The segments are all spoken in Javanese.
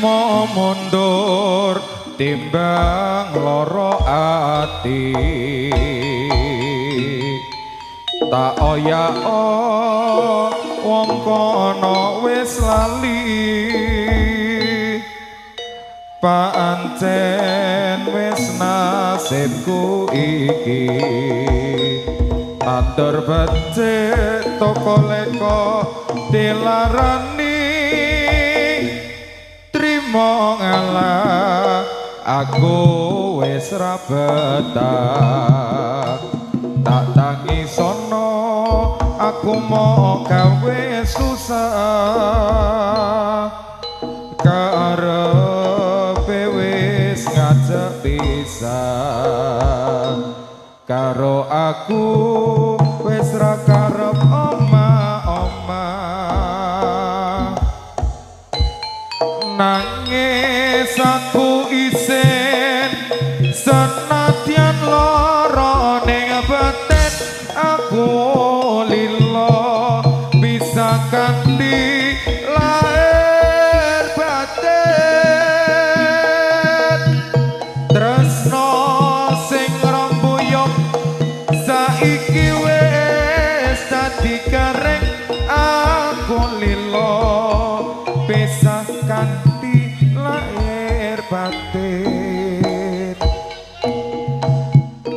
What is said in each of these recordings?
trimo mundur timbang loro ati tak oyak wong kono wis lali pancen wis nasibku iki tandur becik toko leko dilarani trimo ngalah aku wis ra betah tak tangi sono aku mau gawe susah karepe wis ngajak pisah karo aku wis ra karep omah-omah nangis aku isin senadyan lara ning batin aku lilo bisa kanthi lair batin tresno sing rembuyung saiki wis dadi garing aku lilo bisa kanthi lair batin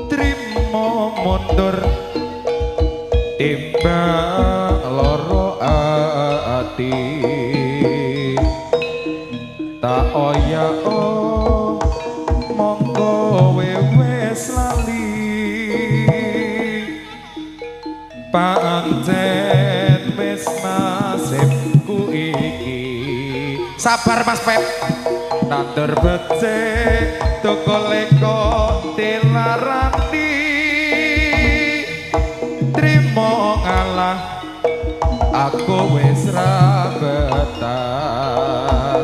trimo mundur timbang loro ati tak oyak monggo wis lali pancen wis nasibku iki sabar Mas Pep nandur becik toko leko dilarani trimo ngalah aku wis ra betah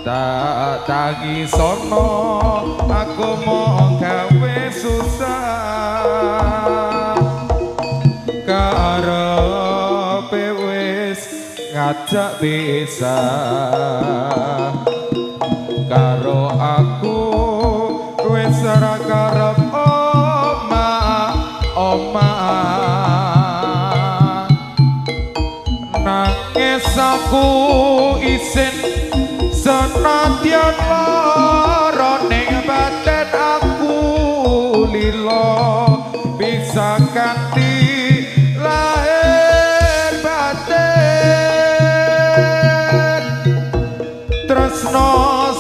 tak tangi sono aku mau gawe susah karepe wis ngajak pisah karo aku wis ora karep omah nangis aku isin senadyan lara ning batin aku lilo bisa kanthi lair batin tresno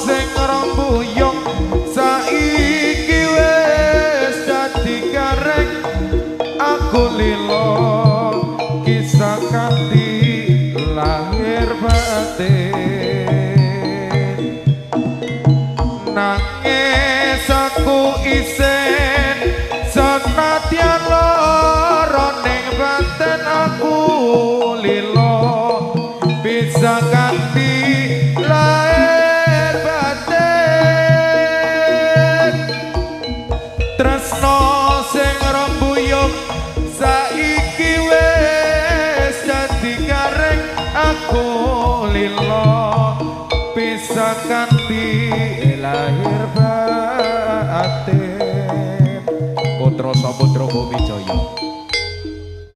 sing rembuyung saiki wis dadi garing aku lilo kisah kanthi lahir batin nangis aku isin senadyan lara ning batin aku lilo bisa kanthi lair batin tresno sing rembuyung saiki wis dadi garing aku lilo bisa kanthi lahir batin putra saputra bumi jaya